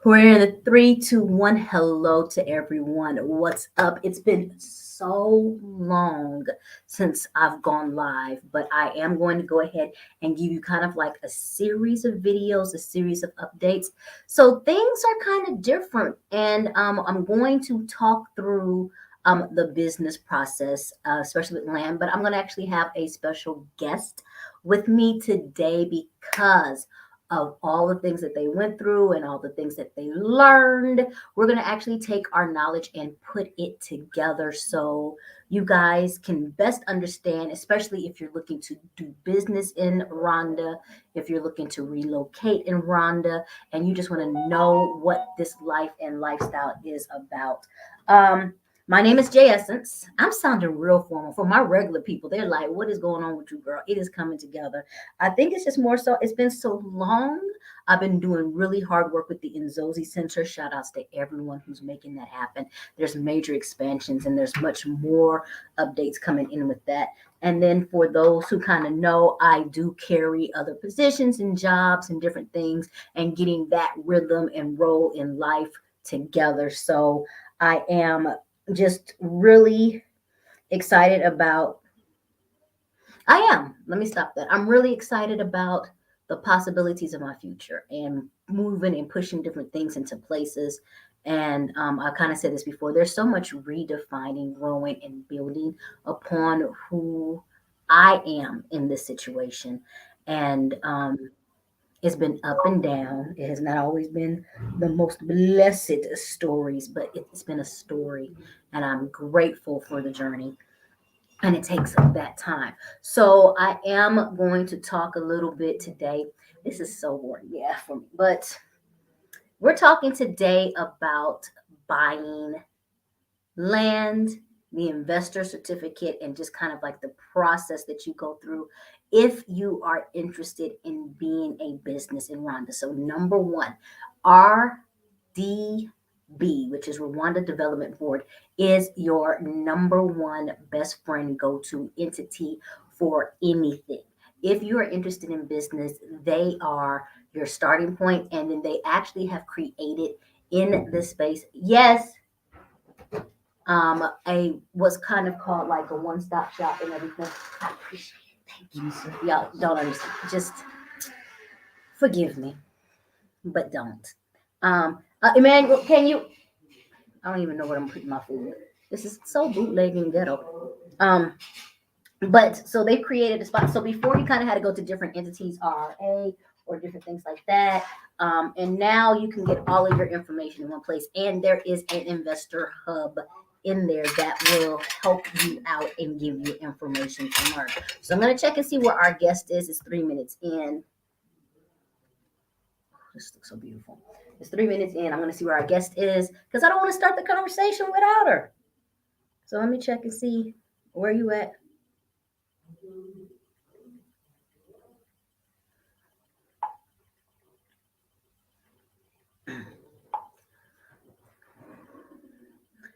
We're in the three, two, one. Hello to everyone. What's up? It's been so long since I've gone live, but I am going to go ahead and give you kind of like a series of videos, a series of updates. So things are kind of different, and I'm going to talk through the business process, especially with land. But I'm going to actually have a special guest with me today because of all the things that they went through and all the things that they learned. We're going to actually take our knowledge and put it together so you guys can best understand, especially if you're looking to do business in Rwanda, if you're looking to relocate in Rwanda, and you just want to know what this life and lifestyle is about. Um, my name is Jay Essence. I'm sounding real formal. For my regular people, they're like, what is going on with you, girl? It is coming together. I think it's just more so, it's been so long. I've been doing really hard work with the Inzozi Center. Shout outs to everyone who's making that happen. There's major expansions and there's much more updates coming in with that. And then for those who kind of know, I do carry other positions and jobs and different things and getting that rhythm and role in life together. So I am just really excited about I am. Let me stop that. I'm really excited about the possibilities of my future and moving and pushing different things into places. And I kind of said this before. There's so much redefining, growing, and building upon who I am in this situation. And it's been up and down. It has not always been the most blessed stories, but it's been a story. And I'm grateful for the journey, and it takes up that time. So I am going to talk a little bit today. This is so boring, yeah, for me. But we're talking today about buying land, the investor certificate, and just kind of like the process that you go through if you are interested in being a business in Rwanda. So number one, RDB, which is Rwanda Development Board, is your number one best friend go-to entity for anything. If you are interested in business, they are your starting point, and then they actually have created in this space. Yes, a what's kind of called like a one-stop shop and everything. I appreciate it. Thank you. Y'all don't understand. Just forgive me, but don't. Emmanuel, can you? I don't even know where I'm putting my food. This is so bootleg and ghetto. Um, but so they created a spot. So before you kind of had to go to different entities, RA or different things like that. And now you can get all of your information in one place. And there is an investor hub in there that will help you out and give you information to learn. So I'm going to check and see where our guest is. It's 3 minutes in. This looks so beautiful. It's 3 minutes in. I'm going to see where our guest is because I don't want to start the conversation without her. So let me check and see where you at.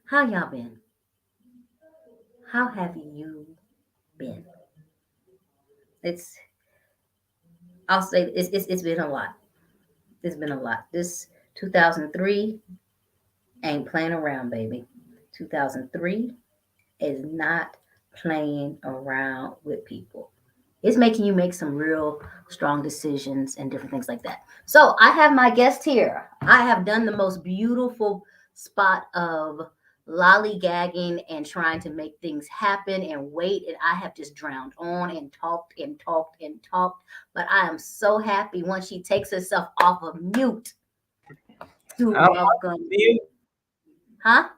How y'all been? How have you been? It's I'll say it's been a lot. It's been a lot. This 2003 ain't playing around, baby. 2003 is not playing around with people. It's making you make some real strong decisions and different things like that. So I have my guest here. I have done the most beautiful spot of lollygagging and trying to make things happen and wait. And I have just drowned on and talked and talked and talked. But I am so happy once she takes herself off of mute to I'm welcome. you. Huh?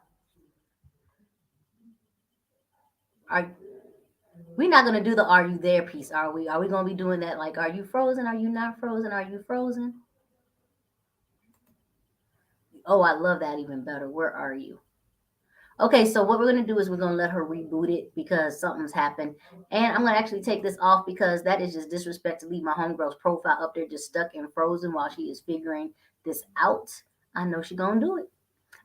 Are we're not gonna do the "Are you there" piece, are we? Are we gonna be doing that? Like, are you frozen? Are you not frozen? Are you frozen? Oh, I love that even better. Where are you? Okay, so what we're gonna do is we're gonna let her reboot it because something's happened, and I'm gonna actually take this off because that is just disrespect to leave my homegirl's profile up there just stuck and frozen while she is figuring this out. I know she's gonna do it.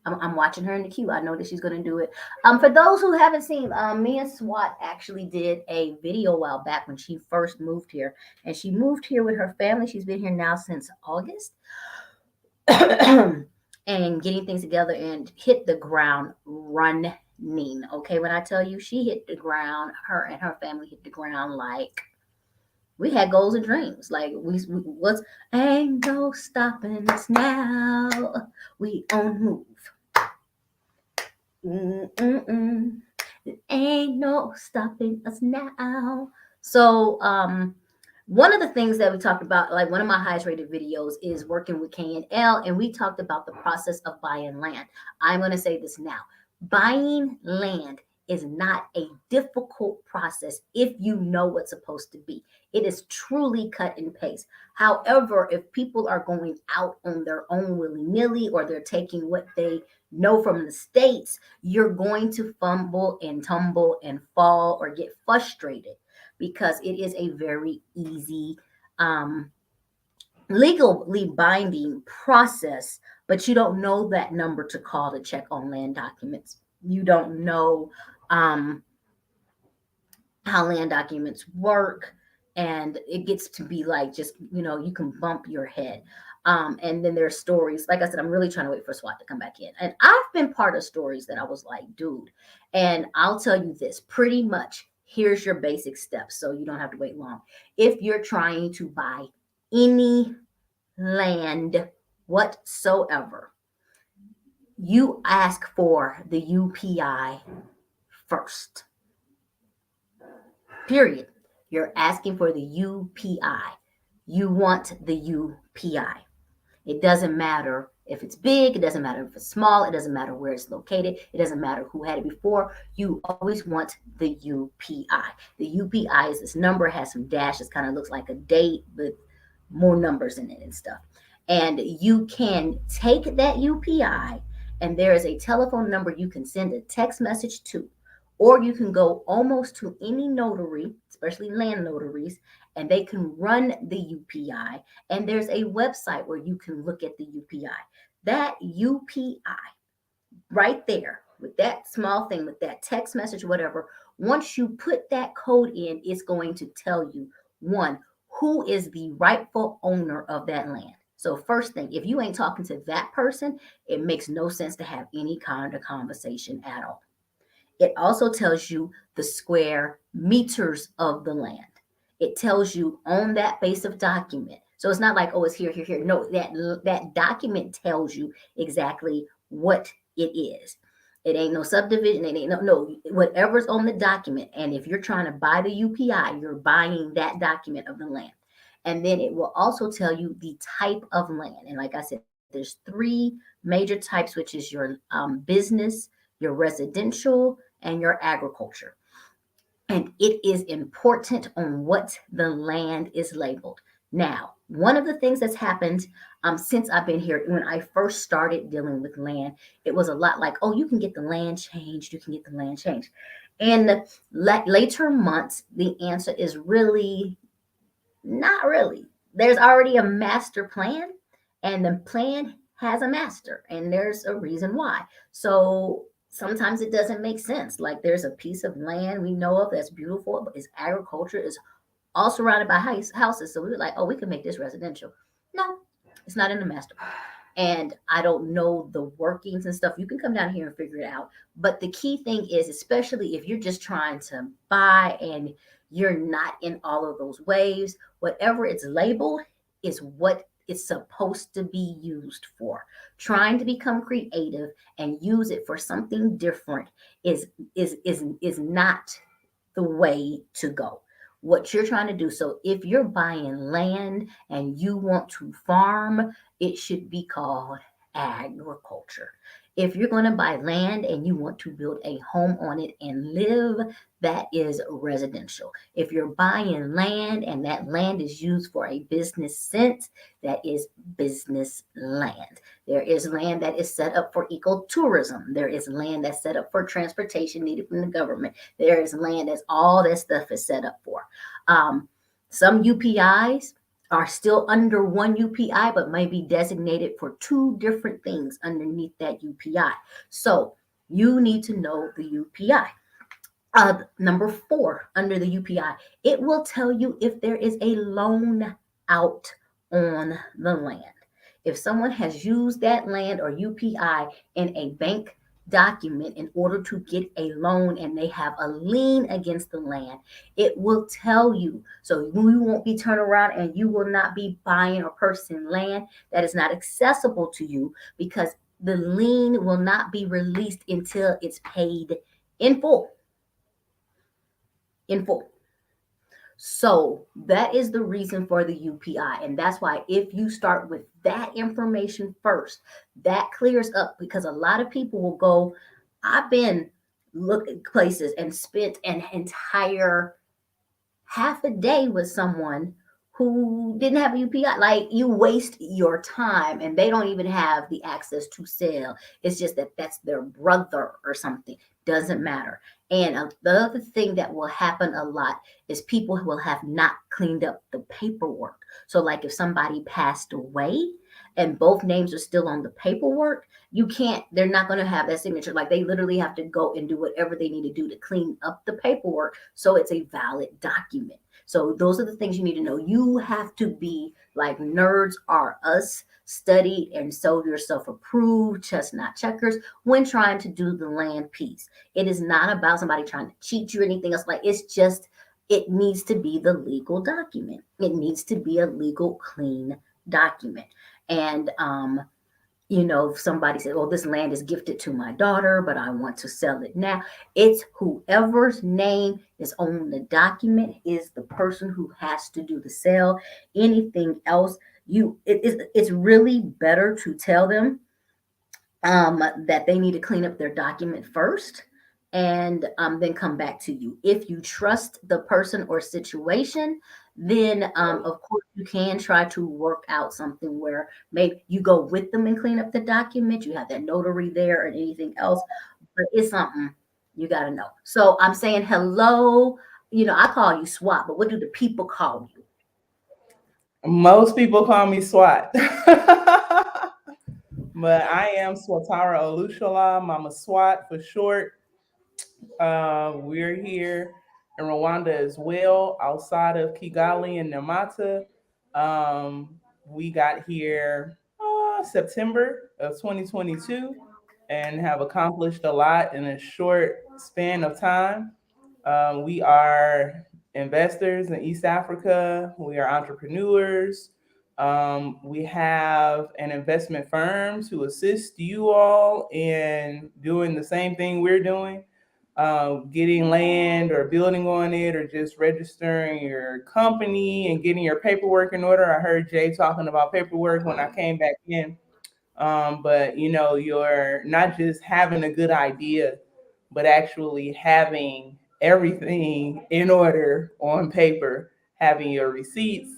I'm watching her in the queue. I know that she's going to do it. For those who haven't seen, me and SWAT actually did a video a while back when she first moved here. And she moved here with her family. She's been here now since August. and getting things together and hit the ground running. Okay, when I tell you she hit the ground, her and her family hit the ground like we had goals and dreams. Like we what's ain't no stopping us now. We on the move. Mm-mm-mm. Ain't no stopping us now. So, one of the things that we talked about, like one of my highest rated videos, is working with K&L, and we talked about the process of buying land. I'm going to say this now: buying land is not a difficult process if you know what's supposed to be. It is truly cut and paste. However, if people are going out on their own willy nilly, or they're taking what they know from the states, you're going to fumble and tumble and fall or get frustrated, because it is a very easy, um, legally binding process, but you don't know that number to call to check on land documents. You don't know, um, how land documents work, and it gets to be like, just, you can bump your head. And then there's stories, like I said, I'm really trying to wait for SWAT to come back in, and I've been part of stories that I was like, dude. And I'll tell you this, pretty much here's your basic steps so you don't have to wait long. If you're trying to buy any land whatsoever, you ask for the UPI first. Period. You're asking for the UPI. You want the UPI. It doesn't matter if it's big, it doesn't matter if it's small, it doesn't matter where it's located, it doesn't matter who had it before. You always want the UPI. The UPI is this number, has some dashes, kind of looks like a date with more numbers in it and stuff. And you can take that UPI, and there is a telephone number you can send a text message to, or you can go almost to any notary, especially land notaries, and they can run the UPI. And there's a website where you can look at the UPI. That UPI right there, with that small thing, with that text message, whatever, once you put that code in, it's going to tell you, one, who is the rightful owner of that land. So, first thing, if you ain't talking to that person, it makes no sense to have any kind of conversation at all. It also tells you the square meters of the land. It tells you on that base of document. So it's not like, oh, it's here, here, here. No, that document tells you exactly what it is. It ain't no subdivision. It ain't no, whatever's on the document. And if you're trying to buy the UPI, you're buying that document of the land. And then it will also tell you the type of land. And like I said, there's three major types, which is your business, your residential, and your agriculture. And it is important on what the land is labeled. Now, one of the things that's happened, since I've been here, when I first started dealing with land, it was a lot like, oh, you can get the land changed, you can get the land changed. In the later months, the answer is really not really. There's already a master plan, and the plan has a master, and there's a reason why. So sometimes it doesn't make sense. Like, there's a piece of land we know of that's beautiful, but it's agriculture, is all surrounded by houses. So we were like, oh, we can make this residential. No, it's not in the master plan. And I don't know the workings and stuff. You can come down here and figure it out. But the key thing is, especially if you're just trying to buy and you're not in all of those waves, whatever it's labeled is what it's supposed to be used for. Trying to become creative and use it for something different is not the way to go. What you're trying to do. So if you're buying land and you want to farm, it should be called agriculture. If you're going to buy land and you want to build a home on it and live, that is residential. If you're buying land and that land is used for a business sense, that is business land. There is land that is set up for ecotourism. There is land that's set up for transportation needed from the government. There is land that's all that stuff is set up for. Some UPIs are still under one UPI, but may be designated for two different things underneath that UPI. So you need to know the UPI. Number 4, under the UPI, it will tell you if there is a loan out on the land. If someone has used that land or UPI in a bank document in order to get a loan and they have a lien against the land, it will tell you. So you won't be turned around and you will not be buying or purchasing land that is not accessible to you, because the lien will not be released until it's paid in full. In full. So that is the reason for the UPI. And that's why if you start with that information first, that clears up, because a lot of people will go, I've been looking places and spent an entire half a day with someone who didn't have a UPI. Like, you waste your time and they don't even have the access to sell. It's just that that's their brother or something. Doesn't matter. And the other thing that will happen a lot is people will have not cleaned up the paperwork. So, like, if somebody passed away and both names are still on the paperwork, you can't, they're not going to have that signature. Like, they literally have to go and do whatever they need to do to clean up the paperwork so it's a valid document. So those are the things you need to know. You have to be like Nerds Are Us, studied and sold yourself approved chestnut checkers when trying to do the land piece. It is not about somebody trying to cheat you or anything else. Like, it's just, it needs to be the legal document. It needs to be a legal, clean document. And if somebody said, "Oh, this land is gifted to my daughter, but I want to sell it now," it's whoever's name is on the document is the person who has to do the sale. Anything else, it's really better to tell them that they need to clean up their document first, and then come back to you. If you trust the person or situation, then of course you can try to work out something where maybe you go with them and clean up the document. You have that notary there and anything else, but it's something you got to know. So I'm saying hello. I call you SWAT, but what do the people call you? Most people call me SWAT. But I am Swatara Olushola, Mama SWAT for short. We're here in Rwanda as well, outside of Kigali and Namata. We got here September of 2022 and have accomplished a lot in a short span of time. We are investors in East Africa. We are entrepreneurs. We have an investment firm to assist you all in doing the same thing we're doing, getting land or building on it, or just registering your company and getting your paperwork in order. I heard Jay talking about paperwork when I came back in. But you're not just having a good idea, but actually having everything in order on paper, having your receipts,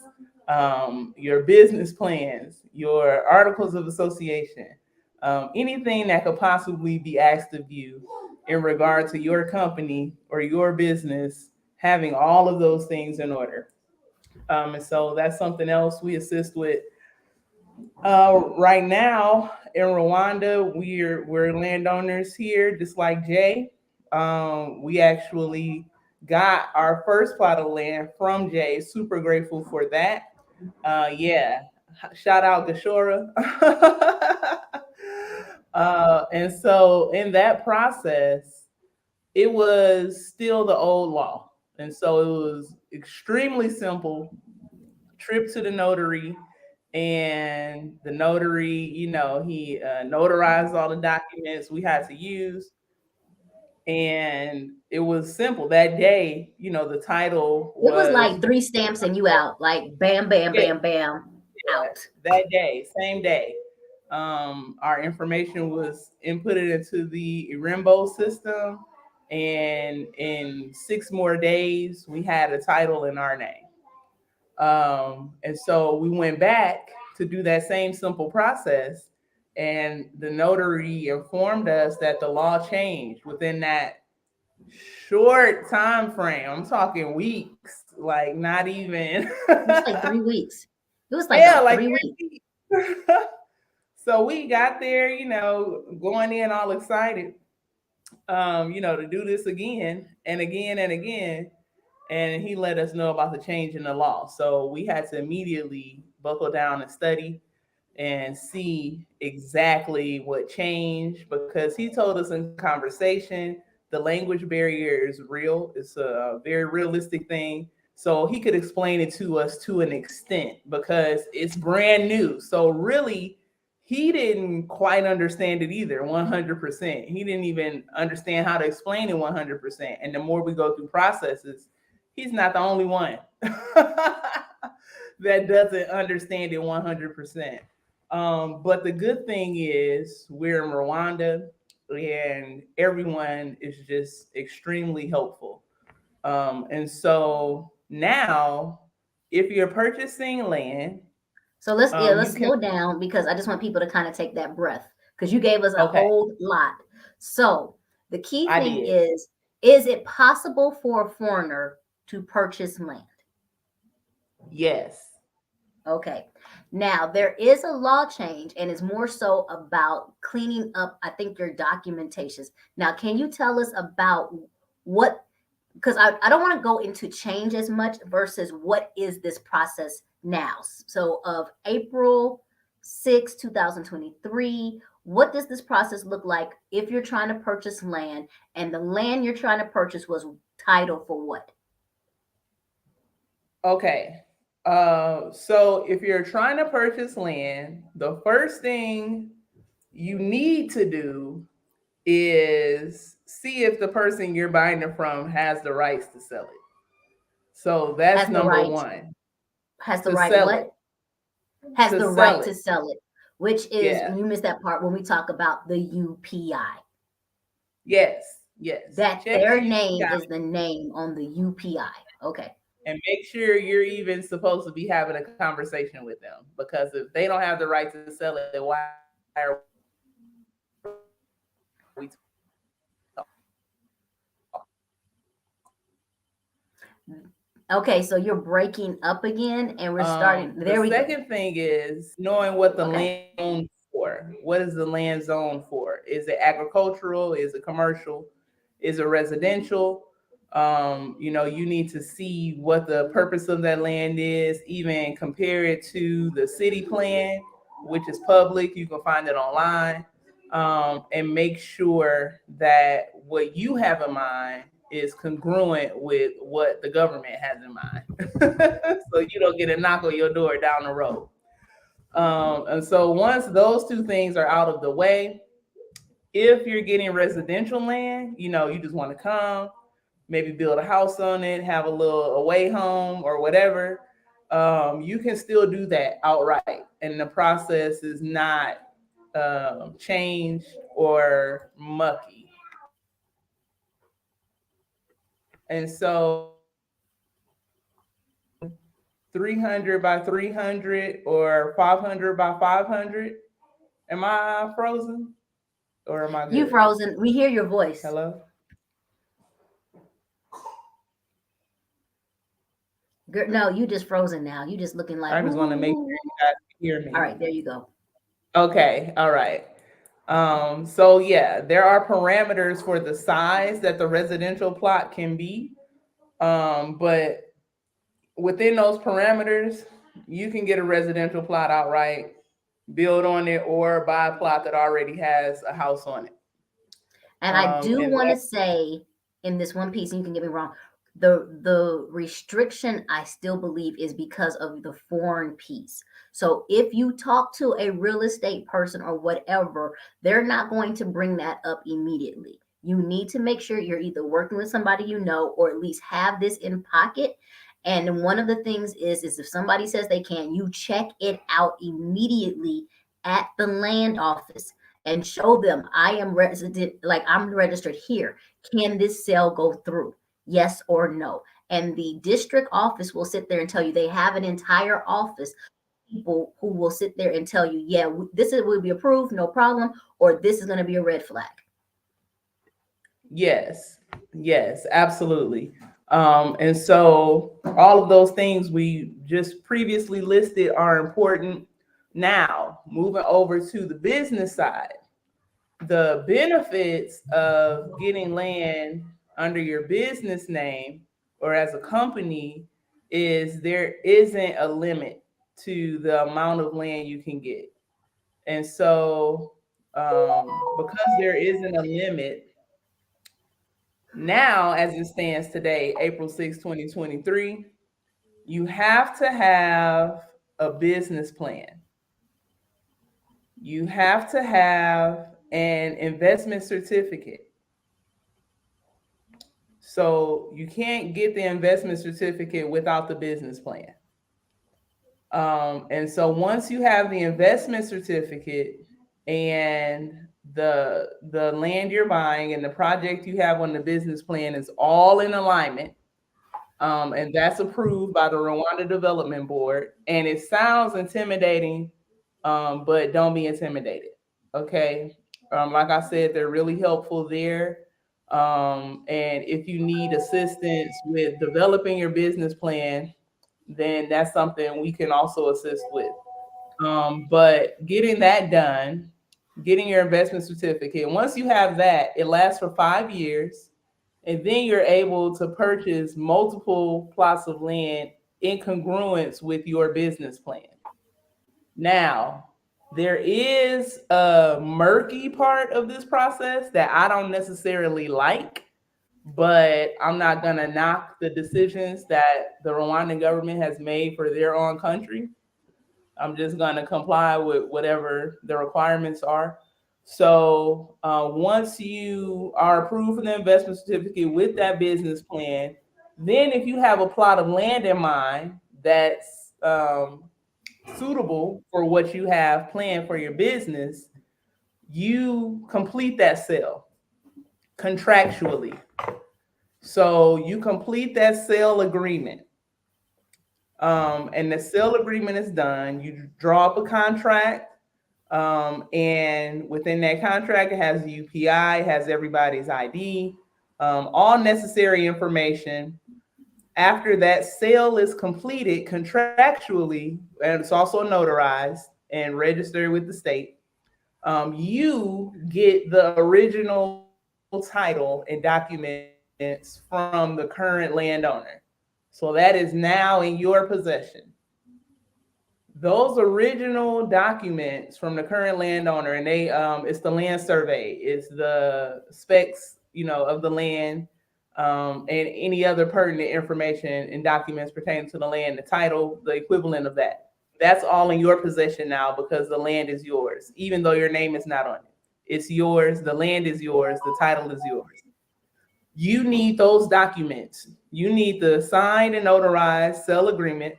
your business plans, your articles of association, anything that could possibly be asked of you in regard to your company or your business, having all of those things in order. And so that's something else we assist with. Right now in Rwanda, we're landowners here, just like Jay. We actually got our first plot of land from Jay. Super grateful for that. Yeah, shout out Gashora. And so in that process, it was still the old law, and so it was extremely simple. Trip to the notary, and the notary, he notarized all the documents we had to use, and it was simple that day. The title It was was, like three stamps and you out. Like, bam, bam, yeah, bam, bam, yeah, out. that day, same day. Our information was inputted into the Irimbo system, and in 6 more days, we had a title in our name. And so we went back to do that same simple process, and the notary informed us that the law changed within that short time frame. I'm talking weeks, like not even. It was like 3 weeks. It was like Yeah, about like 3 weeks. 3 weeks. So we got there, going in all excited, to do this again and again and again. And he let us know about the change in the law. So we had to immediately buckle down and study. and see exactly what changed, because he told us in conversation the language barrier is real. It's a very realistic thing. So he could explain it to us to an extent because it's brand new. So really, he didn't quite understand it either 100%. He didn't even understand how to explain it 100%. And the more we go through processes, he's not the only one that doesn't understand it 100%. But the good thing is we're in Rwanda and everyone is just extremely helpful. And so now, if you're purchasing land, So let's you can, slow down because I just want people to kind of take that breath because you gave us a okay, whole lot. So the key I thing did. is it possible for a foreigner to purchase land? Yes. Okay. Now there is a law change and it's more so about cleaning up, I think, your documentations. Now, can you tell us about what, because I don't want to go into change as much versus what is this process now. So of April 6, 2023, what does this process look like if you're trying to purchase land and the land you're trying to purchase was title for what? Okay. So if you're trying to purchase land, the first thing you need to do is see if the person you're buying it from has the rights to sell it. So that's Has the number right, one, has the to right sell what? it, Has to the right sell to it. sell it, which is, Yeah. you missed that part when we talk about the UPI. Yes. Yes. That Check your their name UPI is the name on the UPI. Okay. and make sure you're even supposed to be having a conversation with them, because if they don't have the right to sell it, why are we talking? Okay, so you're breaking up again and we're starting. The There we go. second thing is knowing what the Okay. land zoned for. What is the land zone for? Is it agricultural? Is it commercial? Is it residential? You need to see what the purpose of that land is, even compare it to the city plan, which is public. You can find it online, and make sure that what you have in mind is congruent with what the government has in mind. So you don't get a knock on your door down the road. And so once those two things are out of the way, if you're getting residential land, you just want to come, maybe build a house on it, have a little away home or whatever. You can still do that outright, and the process is not changed or mucky. And so if you're getting 300 by 300 or 500 by 500, am I frozen or am I You good? frozen. We hear your voice. Hello? No, you just frozen now. You just looking like I just woo, want to woo, make woo, sure woo. you guys can hear All me. right, there you go. Okay, all right. So yeah, there are parameters for the size that the residential plot can be. But within those parameters, you can get a residential plot outright, build on it, or buy a plot that already has a house on it. And I do And want to that, say in this one piece, and you can get me wrong, the restriction I still believe is because of the foreign piece. So if you talk to a real estate person or whatever, they're not going to bring that up immediately. You need to make sure you're either working with somebody you know or at least have this in pocket. And one of the things is if somebody says they can, you check it out immediately at the land office and show them I am resident, like I'm registered here. Can this sale go through? Yes or no? And the district office will sit there and tell you they have an entire office people who will sit there and tell you, yeah, this will be approved, no problem, or this is going to be a red flag. yes, yes, absolutely. And so all of those things we just previously listed are important. Now, moving over to the business side, the benefits of getting land under your business name or as a company is there isn't a limit to the amount of land you can get. And so, because there isn't a limit now, as it stands today, April 6, 2023, you have to have a business plan. You have to have an investment certificate. So you can't get the investment certificate without the business plan. And so once you have the investment certificate and the land you're buying and the project you have on the business plan is all in alignment, and that's approved by the Rwanda Development Board. And it sounds intimidating, but don't be intimidated. Okay. Like I said, they're really helpful there. And if you need assistance with developing your business plan, then that's something we can also assist with. But getting that done, getting your investment certificate, once you have that, it lasts for 5 years. And then you're able to purchase multiple plots of land in congruence with your business plan. Now, there is a murky part of this process that I don't necessarily like, but I'm not going to knock the decisions that the Rwandan government has made for their own country. I'm just going to comply with whatever the requirements are. So once you are approved for the investment certificate with that business plan, then if you have a plot of land in mind that's suitable for what you have planned for your business, you complete that sale contractually. So you complete that sale agreement. And the sale agreement is done. You draw up a contract. And within that contract, it has the UPI, has everybody's ID, all necessary information. After that sale is completed contractually, and it's also notarized and registered with the state, you get the original title and documents from the current landowner. So that is now in your possession. Those original documents from the current landowner, and it's the land survey, it's the specs, of the land, and any other pertinent information and documents pertaining to the land, the title, the equivalent of that. That's all in your possession now because the land is yours, even though your name is not on it. It's yours. The land is yours. The title is yours. You need those documents. You need the signed and notarized sale agreement.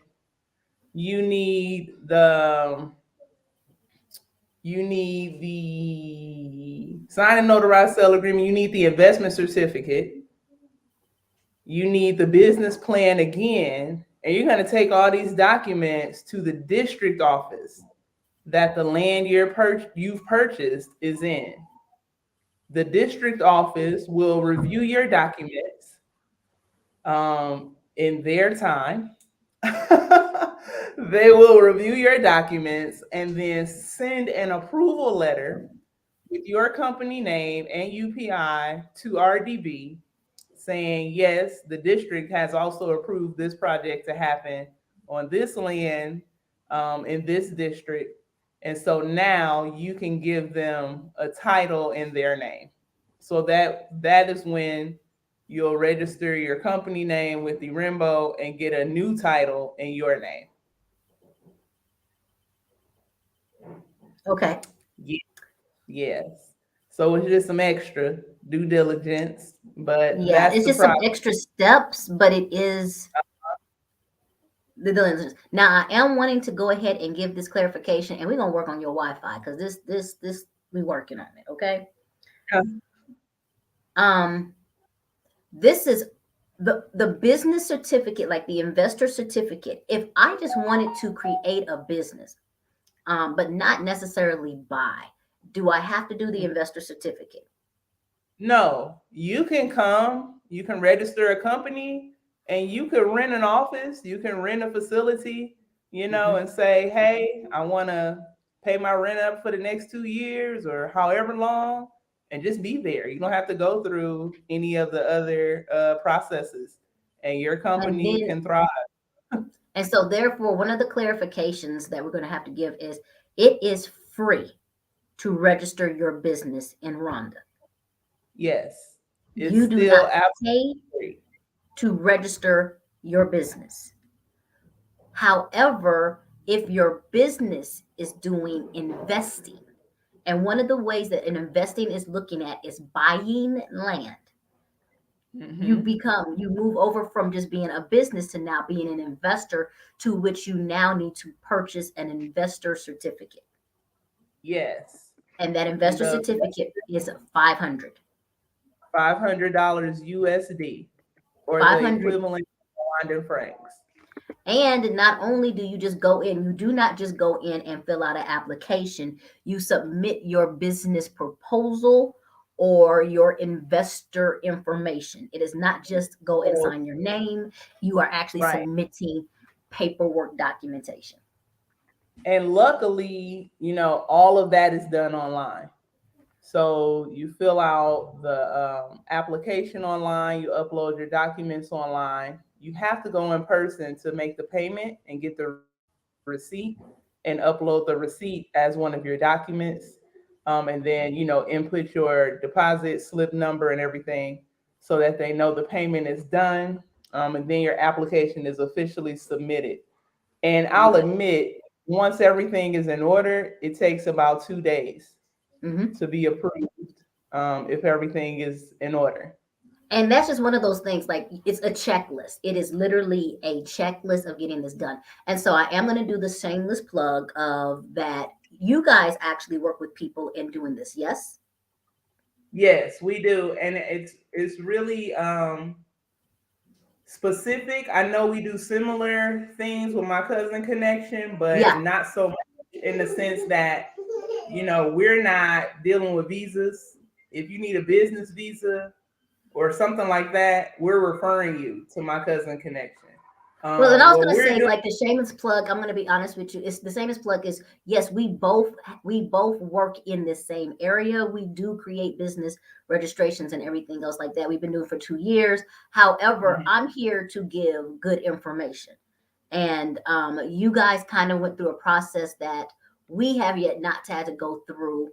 You need the signed and notarized sale agreement. You need the investment certificate. You need the business plan again, and you're going to take all these documents to the district office that the land you've purchased is in. The district office will review your documents in their time. They will review your documents and then send an approval letter with your company name and UPI to RDB saying, yes, the district has also approved this project to happen on this land in this district. And so now you can give them a title in their name. So that is when you'll register your company name with the Rimbo and get a new title in your name. Okay. Yeah. Yes. So it's just some extra due diligence, but Yeah, that's it's the just some process. extra steps, but it is the diligence. Now, I am wanting to go ahead and give this clarification, and we're gonna work on your Wi-Fi because this we working on it. Okay. Um, this is the business certificate, like the investor certificate. If I just wanted to create a business, but not necessarily buy, do I have to do the investor certificate? No, you can come, you can register a company, and you can rent an office, you can rent a facility, Hmm. and say, hey, I want to pay my rent up for the next 2 years or however long, and just be there. You don't have to go through any of the other processes, and your And company then can thrive. And so, therefore, one of the clarifications that we're going to have to give is it is free to register your business in Rwanda. Yes. It's You do still not absolutely pay free. to register your business. However, if your business is doing investing, and one of the ways that an investing is looking at is buying land, Hmm. you move over from just being a business to now being an investor, to which you now need to purchase an investor certificate. Yes. And that And investor the certificate is 500. $500 USD, or the 500. equivalent of Rwandan francs. And not only do you just go in, you do not just go in and fill out an application, you submit your business proposal or your investor information. It is not just go and Oh, sign your name, you are actually right. submitting paperwork documentation. And luckily, all of that is done online. So you fill out the application online, you upload your documents online. You have to go in person to make the payment and get the receipt and upload the receipt as one of your documents. And then, input your deposit slip number and everything so that they know the payment is done. And then your application is officially submitted. And I'll Okay. admit, once everything is in order, it takes about 2 days Hmm. to be approved, if everything is in order. And that's just one of those things, like it's a checklist. It is literally a checklist of getting this done. And so I am going to do the shameless plug of that. You guys actually work with people in doing this. Yes. Yes, we do, and it's really specific. I know we do similar things with my cousin connection, but Yeah. not so much in the sense that we're not dealing with visas. If you need a business visa or something like that, we're referring you to my cousin connection. Well, and I was What gonna we're say, doing. like the shameless plug. I'm gonna be honest with you. It's the shameless plug is yes, we both work in this same area. We do create business registrations and everything else like that. We've been doing it for 2 years. However, Mhm. I'm here to give good information. And you guys kind of went through a process that we have yet not had to go through.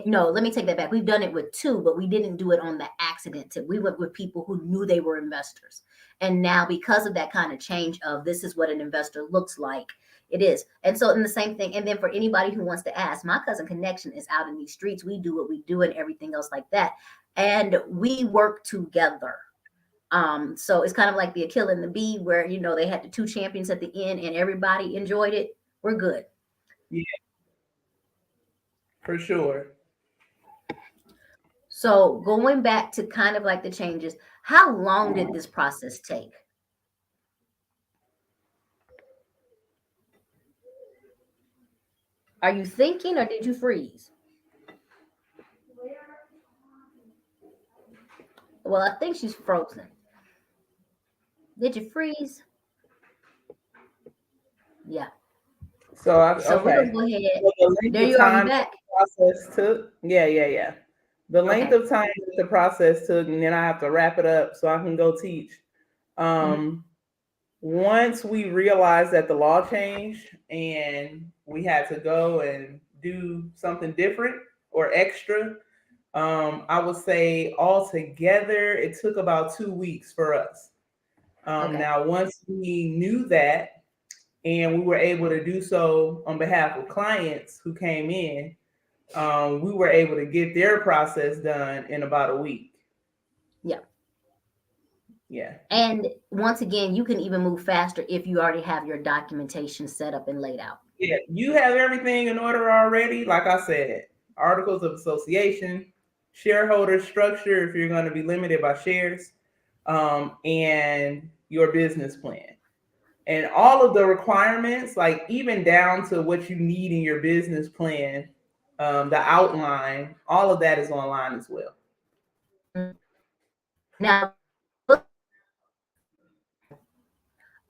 No, let me take that back. We've done it with two, but we didn't do it on the accident tip. We went with people who knew they were investors. And now, because of that kind of change of this is what an investor looks like, it is. And so, in the same thing, and then for anybody who wants to ask, my cousin connection is out in these streets. We do what we do and everything else like that. And we work together. So it's kind of like the Achille and the Bee, where they had the two champions at the end and everybody enjoyed it. We're good. Yeah, for sure. So going back to kind of like the changes, how long did this process take? Are you thinking or did you freeze? Well, I think she's frozen. Did you freeze? Yeah. So we're gonna Okay. go ahead. So the length There of you are. You time that back? the process took, yeah, yeah, yeah. The length Okay. of time that the process took, and then I have to wrap it up so I can go teach. Hmm. Um, Once we realized that the law changed and we had to go and do something different or extra, I would say altogether it took about 2 weeks for us. Okay. Now, once we knew that and we were able to do so on behalf of clients who came in, we were able to get their process done in about a week. Yeah. Yeah. And once again, you can even move faster if you already have your documentation set up and laid out. Yeah. You have everything in order already. Like I said, articles of association, shareholder structure, if you're going to be limited by shares, and your business plan. And all of the requirements, like even down to what you need in your business plan, the outline, all of that is online as well. Now,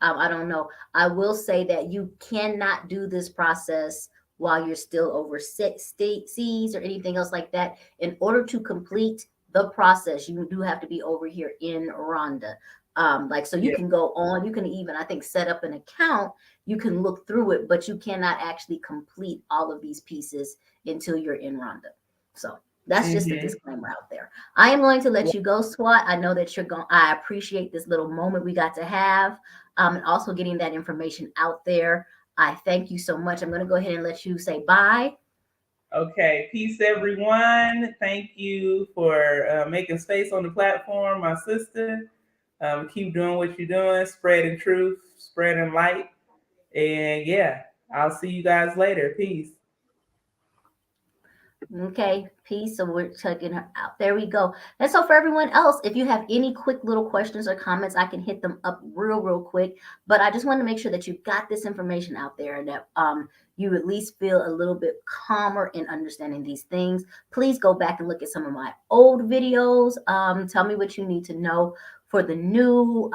I don't know. I will say that you cannot do this process while you're still over state seas or anything else like that. In order to complete the process, you do have to be over here in Rwanda. Like so, you Yeah. can go on. You can even, I think, set up an account You can look through it, but you cannot actually complete all of these pieces until you're in Rwanda. So that's just a Mm-hmm. disclaimer out there. I am going to let you go, SWAT. I know that you're going. I appreciate this little moment we got to have, and also getting that information out there. I thank you so much. I'm going to go ahead and let you say bye. Okay, peace, everyone. Thank you for making space on the platform, my sister. Keep doing what you're doing, spreading truth, spreading light. And yeah, I'll see you guys later. Peace. Okay, peace. So we're checking her out. There we go. And so for everyone else, if you have any quick little questions or comments, I can hit them up real quick. But I just want to make sure that you got this information out there and that you at least feel a little bit calmer in understanding these things. Please go back and look at some of my old videos. Tell me what you need to know for the new.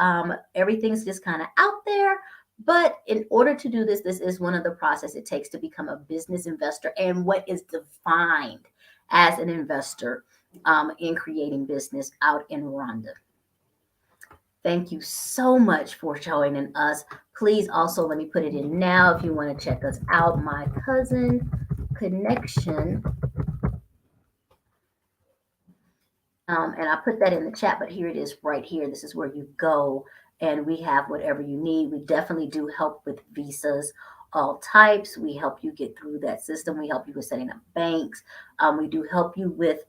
Everything's just kind of out there. But in order to do this, this is one of the process it takes to become a business investor and what is defined as an investor in creating business out in Rwanda. Thank you so much for joining us. Please also let me put it in now if you want to check us out. My cousin connection. And I put that in the chat, but here it is right here. This is where you go, and we have whatever you need. We definitely do help with visas, all types. We help you get through that system. We help you with setting up banks. We do help you with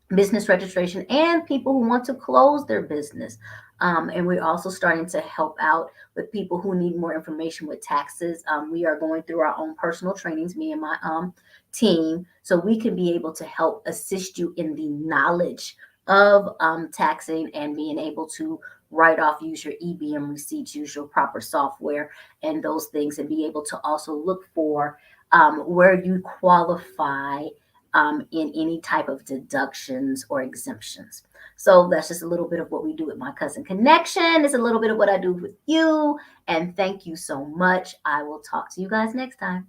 business registration and people who want to close their business. And we're also starting to help out with people who need more information with taxes. We are going through our own personal trainings, me and my team, so we can be able to help assist you in the knowledge of taxing and being able to write off, use your EBM receipts, use your proper software and those things, and be able to also look for where you qualify in any type of deductions or exemptions. So that's just a little bit of what we do with my cousin connection. It's a little bit of what I do with you. And thank you so much. I will talk to you guys next time.